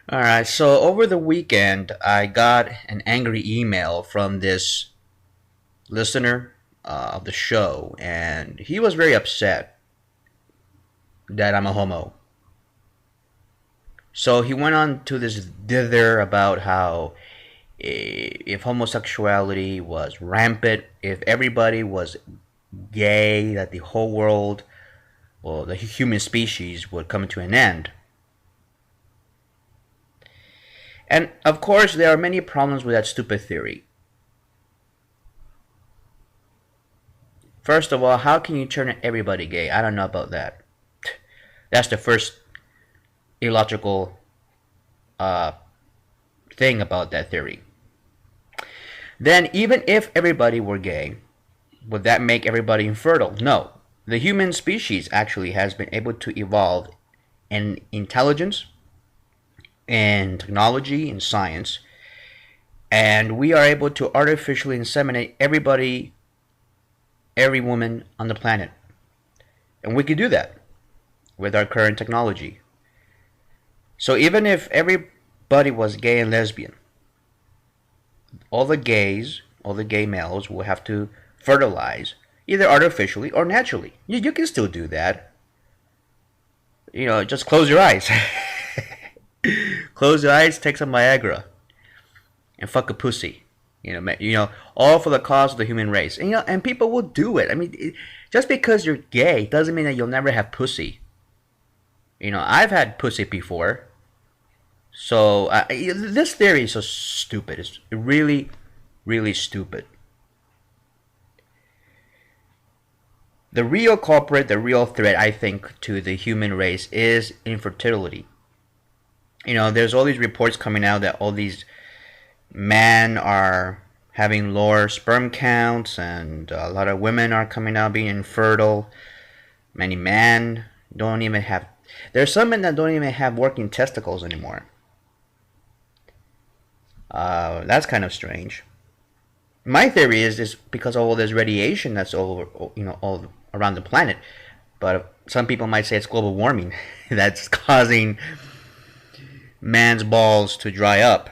All right, so over the weekend, I got an angry email from this listener of the show, and he was very upset that I'm a homo. So he went on to this dither about how if homosexuality was rampant, if everybody was gay, that the whole world, well, the human species would come to an end. And of course, there are many problems with that stupid theory. First of all, how can you turn everybody gay? I don't know about that. That's the first illogical uh, thing about that theory. Then, even if everybody were gay, would that make everybody infertile? No. The human species actually has been able to evolve in intelligence, in technology, in science, and we are able to artificially inseminate everybody, every woman on the planet. And we could do that with our current technology. So even if everybody was gay and lesbian, all the gay males will have to fertilize either artificially or naturally. You can still do that. Just close your eyes. Close your eyes, take some Viagra, and fuck a pussy. All for the cause of the human race. And people will do it. I mean, just because you're gay doesn't mean that you'll never have pussy. I've had pussy before. So this theory is so stupid. It's really, really stupid. The real culprit, the real threat, I think, to the human race is infertility. There's all these reports coming out that all these men are having lower sperm counts, and a lot of women are coming out being infertile. Many men don't even have. There's some men that don't even have working testicles anymore. That's kind of strange. My theory is because of all this radiation that's all around the planet. But some people might say it's global warming that's causing man's balls to dry up.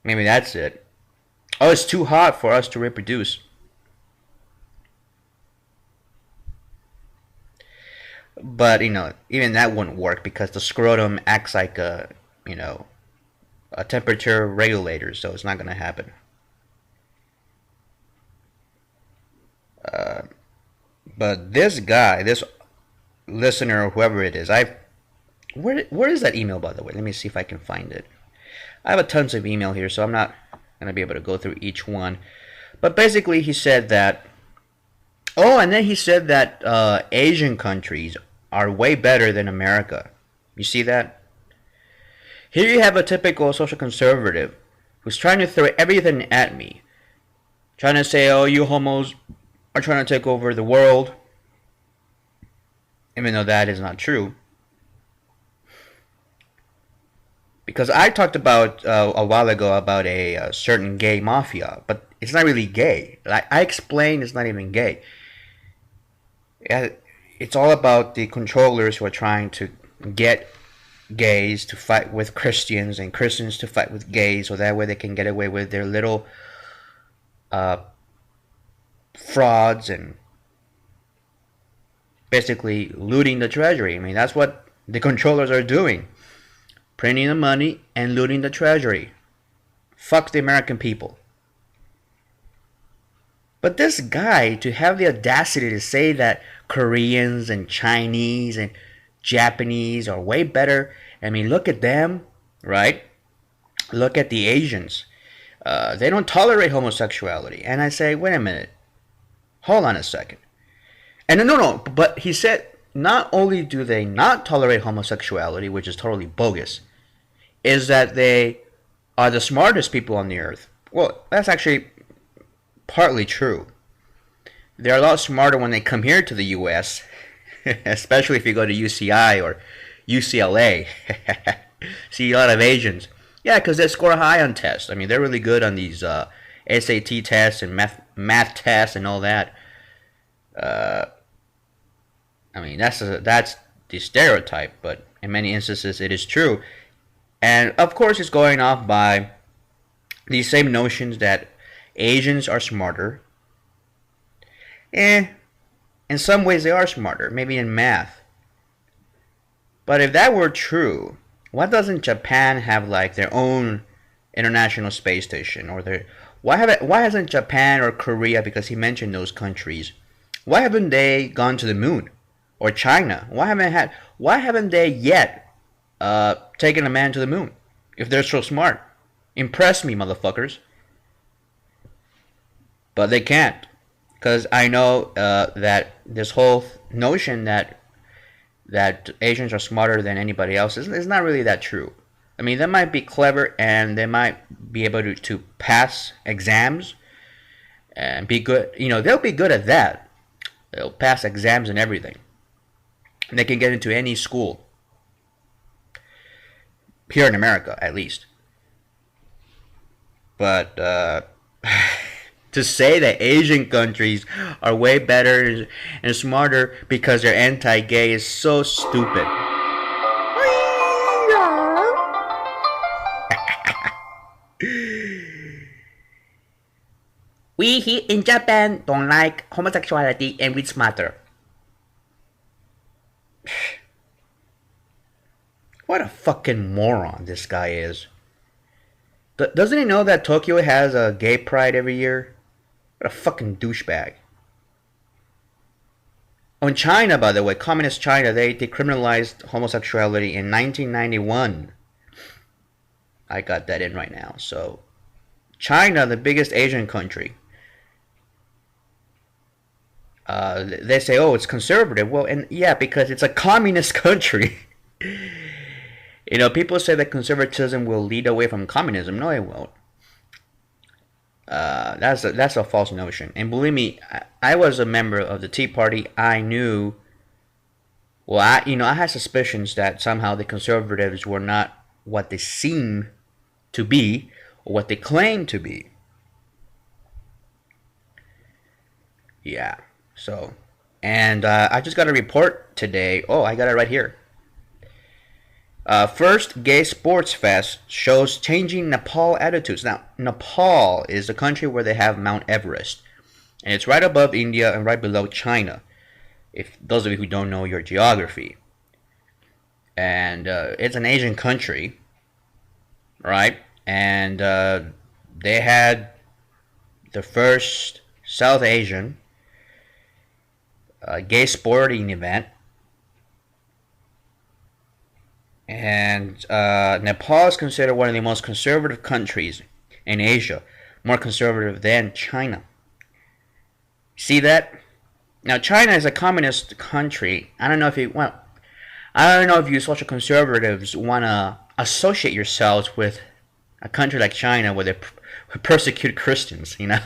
Maybe that's it. Oh, it's too hot for us to reproduce. But even that wouldn't work because the scrotum acts like a temperature regulator, so it's not going to happen. Uh, but this guy, this listener, or whoever it is, where is that email, by the way? Let me see if I can find it. I have a tons of email here, so I'm not going to be able to go through each one. But basically, he said that. Oh, and then he said that Asian countries are way better than America. You see that? Here you have a typical social conservative who's trying to throw everything at me. Trying to say, oh, you homos are trying to take over the world. Even though that is not true. Because I talked about a while ago about a certain gay mafia, but it's not really gay. I explained it's not even gay. It's all about the controllers who are trying to get gays to fight with Christians and Christians to fight with gays, so that way they can get away with their little uh, frauds and basically looting the treasury. I mean, that's what the controllers are doing. Printing the money and looting the treasury. Fuck the American people. But this guy, to have the audacity to say that Koreans and Chinese and Japanese are way better. I mean, look at them, right? Look at the Asians. They don't tolerate homosexuality. And I say, wait a minute. Hold on a second. And no, but he said not only do they not tolerate homosexuality, which is totally bogus, is that they are the smartest people on the earth. Well, that's actually partly true. They're a lot smarter when they come here to the U.S., especially if you go to UCI or UCLA. See a lot of Asians. Yeah, because they score high on tests. I mean, they're really good on these SAT tests and math tests and all that. I mean, that's the stereotype, but in many instances it is true. And of course, it's going off by these same notions that Asians are smarter. Eh, in some ways they are smarter, maybe in math. But if that were true, why doesn't Japan have like their own international space station, or their why hasn't Japan or Korea, because he mentioned those countries, why haven't they gone to the moon? Or China, why haven't they yet taken a man to the moon? If they're so smart, impress me, motherfuckers. But they can't, because I know that this whole notion that Asians are smarter than anybody else is not really that true. I mean, they might be clever and they might be able to pass exams and be good. You know, they'll be good at that. They'll pass exams and everything. And they can get into any school. Here in America, at least. But to say that Asian countries are way better and smarter because they're anti-gay is so stupid. We here in Japan don't like homosexuality and we smarter. What a fucking moron this guy is. Doesn't he know that Tokyo has a gay pride every year? What a fucking douchebag. Oh, in China, by the way, communist China, they decriminalized homosexuality in 1991. I got that in right now. So, China, the biggest Asian country, they say, oh, it's conservative. Well, and yeah, because it's a communist country. You know, people say that conservatism will lead away from communism. No, it won't. That's a false notion. And believe me, I was a member of the Tea Party. I knew. Well, I had suspicions that somehow the conservatives were not what they seem to be or what they claim to be. Yeah. So, and I just got a report today. Oh, I got it right here. First Gay Sports Fest shows changing Nepal attitudes. Now, Nepal is a country where they have Mount Everest, and it's right above India and right below China. If those of you who don't know your geography, and it's an Asian country, right? And they had the first South Asian gay sporting event. And Nepal is considered one of the most conservative countries in Asia, more conservative than China. See that? Now, China is a communist country. I don't know if you social conservatives want to associate yourselves with a country like China where they persecute Christians, you know?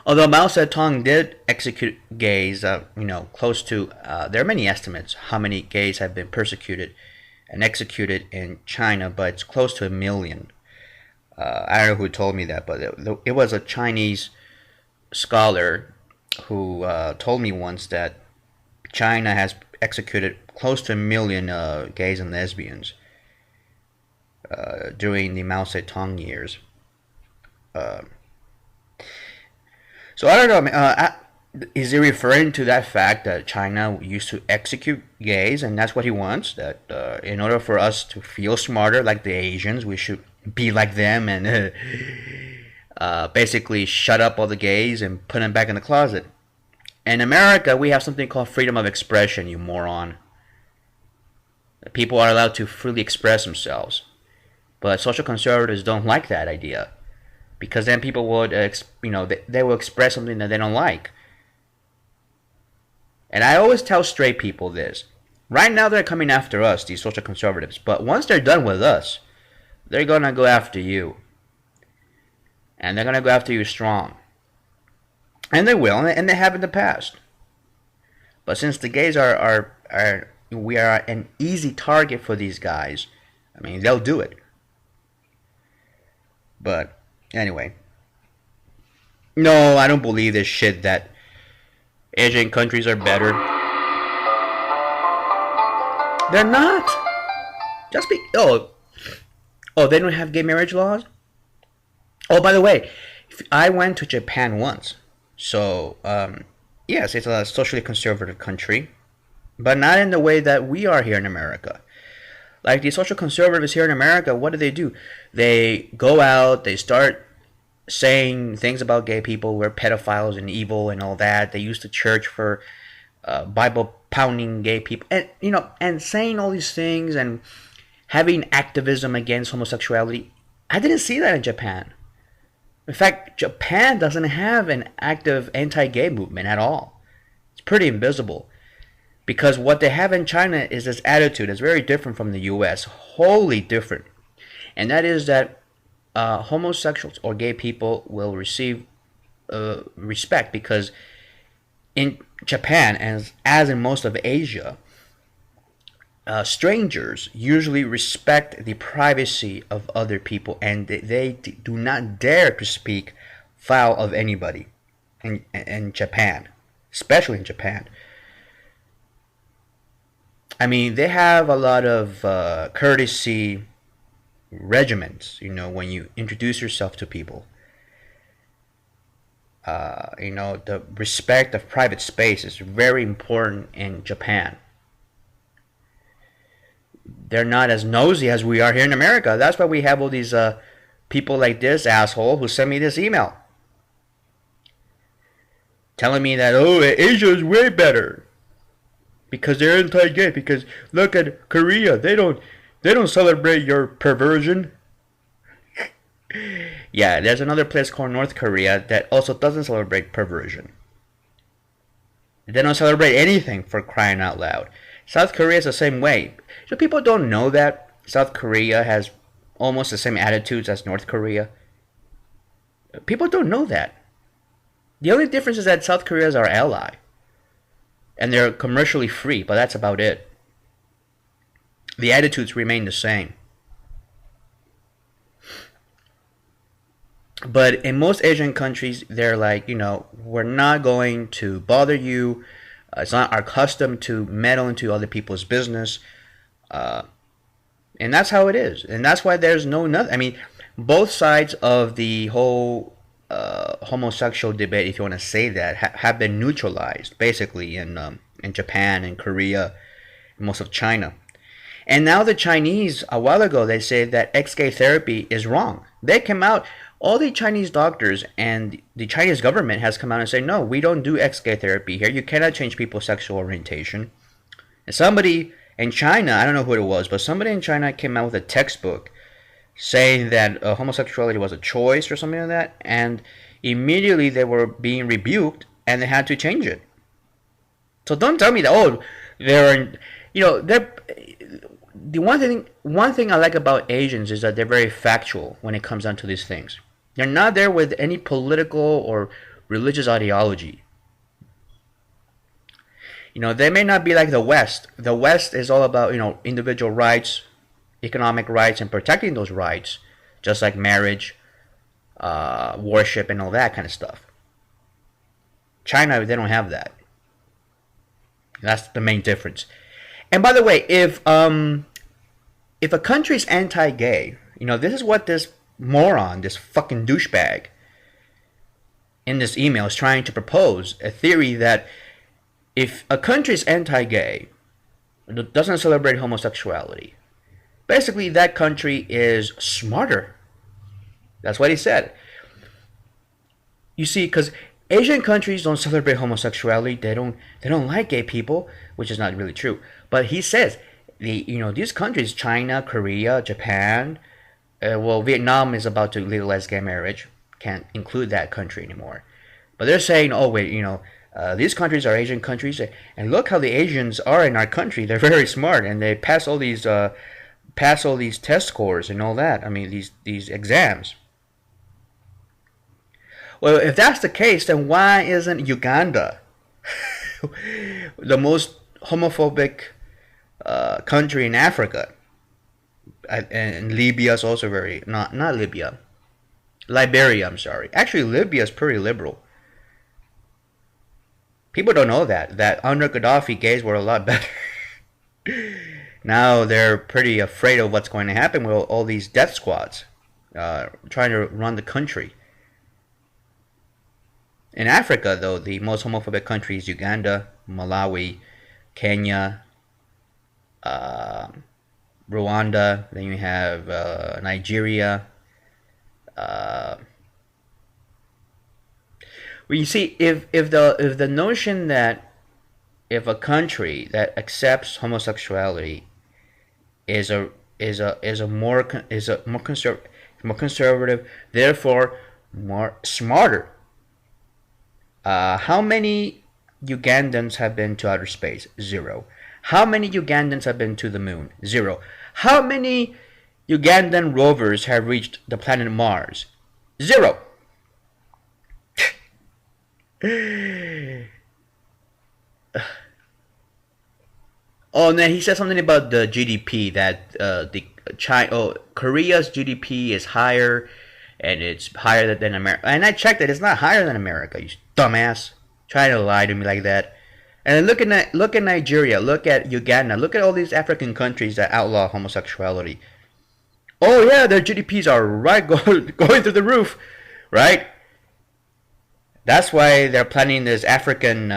Although Mao Zedong did execute gays, close to, there are many estimates how many gays have been persecuted and executed in China, but it's close to 1 million. I don't know who told me that, but it was a Chinese scholar who told me once that China has executed close to 1 million gays and lesbians during the Mao Zedong years. So I don't know. Is he referring to that fact that China used to execute gays, and that's what he wants? That in order for us to feel smarter, like the Asians, we should be like them and basically shut up all the gays and put them back in the closet. In America, we have something called freedom of expression, you moron. People are allowed to freely express themselves, but social conservatives don't like that idea. Because then people would, they will express something that they don't like. And I always tell straight people this. Right now they're coming after us, these social conservatives. But once they're done with us, they're going to go after you. And they're going to go after you strong. And they will, and they have in the past. But since the gays we are an easy target for these guys, I mean, they'll do it. But anyway, no, I don't believe this shit that Asian countries are better. They're not. Just be they don't have gay marriage laws. Oh, by the way, I went to Japan once, so yes, it's a socially conservative country, but not in the way that we are here in America. Like the social conservatives here in America, what do? They go out, they start saying things about gay people, we're pedophiles and evil and all that. They use the church for Bible pounding gay people, and and saying all these things and having activism against homosexuality. I didn't see that in Japan. In fact, Japan doesn't have an active anti-gay movement at all. It's pretty invisible. Because what they have in China is this attitude that's very different from the US, wholly different. And that is that homosexuals or gay people will receive respect because in Japan, as in most of Asia, strangers usually respect the privacy of other people and they do not dare to speak foul of anybody in Japan, especially in Japan. I mean, they have a lot of courtesy regiments, when you introduce yourself to people. The respect of private space is very important in Japan. They're not as nosy as we are here in America. That's why we have all these people like this asshole who sent me this email telling me that, Asia is way better because they're anti-gay. Because look at Korea, they don't celebrate your perversion. Yeah, there's another place called North Korea that also doesn't celebrate perversion. They don't celebrate anything, for crying out loud. South Korea is the same way. So people don't know that South Korea has almost the same attitudes as North Korea. People don't know that. The only difference is that South Korea is our ally. And they're commercially free, but that's about it. The attitudes remain the same. But in most Asian countries, they're like, we're not going to bother you. It's not our custom to meddle into other people's business. And that's how it is. And that's why there's nothing. I mean, both sides of the whole homosexual debate, if you want to say that, have been neutralized, basically, in Japan and Korea, and most of China. And now the Chinese, a while ago, they said that ex-gay therapy is wrong. They came out, all the Chinese doctors and the Chinese government has come out and said, no, we don't do ex-gay therapy here. You cannot change people's sexual orientation. And somebody in China, I don't know who it was, but somebody in China came out with a textbook saying that homosexuality was a choice or something like that. And immediately they were being rebuked and they had to change it. So don't tell me that, they're, the one thing I like about Asians is that they're very factual when it comes down to these things. They're not there with any political or religious ideology. They may not be like the West. The West is all about, individual rights, economic rights, and protecting those rights, just like marriage, worship, and all that kind of stuff. China, they don't have that. That's the main difference. And by the way, if a country's anti-gay, this is what this moron, this fucking douchebag in this email is trying to propose, a theory that if a country's anti-gay, doesn't celebrate homosexuality, basically that country is smarter. That's what he said. You see, because Asian countries don't celebrate homosexuality. They don't like gay people, which is not really true. But he says these countries, China, Korea, Japan, Vietnam is about to legalize gay marriage. Can't include that country anymore. But they're saying, these countries are Asian countries, and look how the Asians are in our country. They're very smart, and they pass all these test scores and all that. I mean, these exams. Well, if that's the case, then why isn't Uganda the most homophobic country in Africa? And Libya is also very not Libya, Liberia. I'm sorry. Actually, Libya is pretty liberal. People don't know that under Gaddafi, gays were a lot better. Now they're pretty afraid of what's going to happen with all these death squads trying to run the country. In Africa, though, the most homophobic countries: Uganda, Malawi, Kenya, uh, Rwanda. Then you have Nigeria. Uh, well, you see, if the notion that if a country that accepts homosexuality is a more conservative, therefore more smarter. How many Ugandans have been to outer space? Zero. How many Ugandans have been to the moon? Zero. How many Ugandan rovers have reached the planet Mars? Zero. Oh, and then he said something about the GDP that Korea's GDP is higher, and it's higher than America. And I checked it; it's not higher than America. You dumbass, trying to lie to me like that. And then look at Nigeria, look at Uganda, look at all these African countries that outlaw homosexuality. Oh yeah, their GDPs are right going through the roof, right? That's why they're planning this African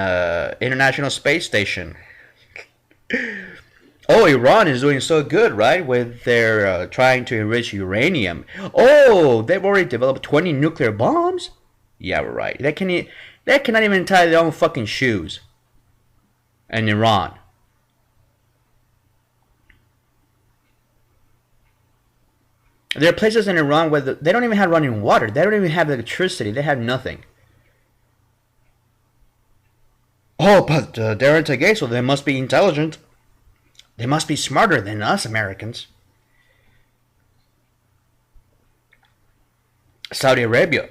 International Space Station. Oh, Iran is doing so good, right? With their trying to enrich uranium. Oh, they've already developed 20 nuclear bombs? Yeah, right. They cannot even tie their own fucking shoes. In Iran. There are places in Iran where they don't even have running water. They don't even have electricity. They have nothing. Oh, but they're anti-gay, so they must be intelligent. They must be smarter than us Americans. Saudi Arabia.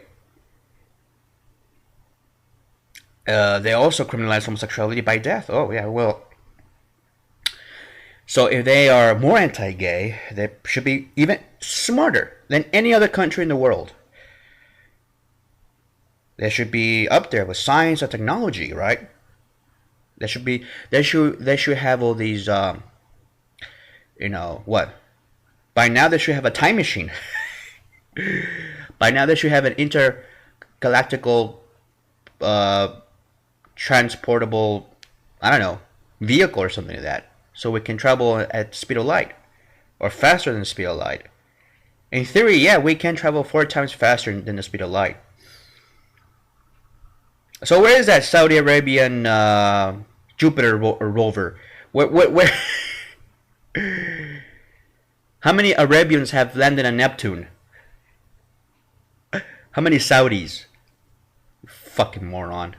They also criminalize homosexuality by death. Oh, yeah, well. So if they are more anti-gay, they should be even smarter than any other country in the world. They should be up there with science and technology, right? They should have all these what? By now they should have a time machine. By now they should have an intergalactical transportable, I don't know, vehicle or something like that, so we can travel at the speed of light or faster than the speed of light. In theory, yeah, we can travel 4 times faster than the speed of light. So where is that Saudi Arabian Jupiter rover? Where How many Arabians have landed on Neptune? How many Saudis? Fucking moron.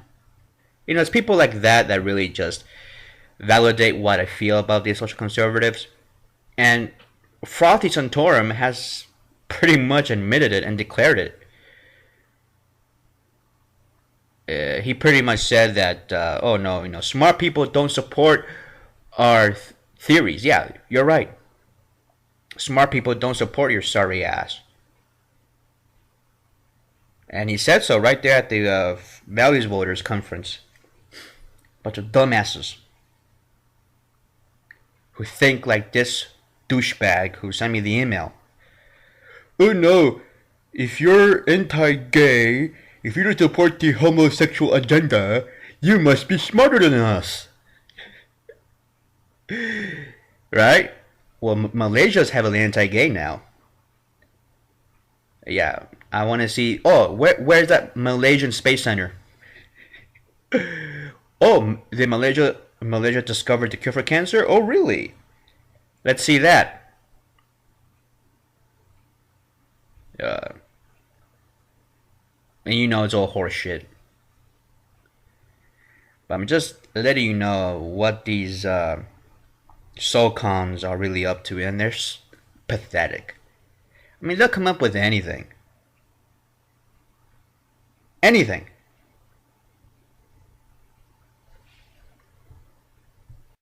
It's people like that that really just validate what I feel about these social conservatives. And Frothy Santorum has pretty much admitted it and declared it. He pretty much said that, oh no, smart people don't support our theories. Yeah, you're right. Smart people don't support your sorry ass. And he said so right there at the Values Voters Conference. Bunch of dumbasses who think like this douchebag who sent me the email. Oh no, if you're anti-gay, if you don't support the homosexual agenda, you must be smarter than us. Right? Well, Malaysia's heavily anti-gay now. Yeah, I want to see. Oh, where's that Malaysian Space Center? Oh, did Malaysia discovered the cure for cancer? Oh, really? Let's see that. And it's all horseshit. But I'm just letting you know what these SOCOMs are really up to, and they're pathetic. I mean, they'll come up with anything. Anything.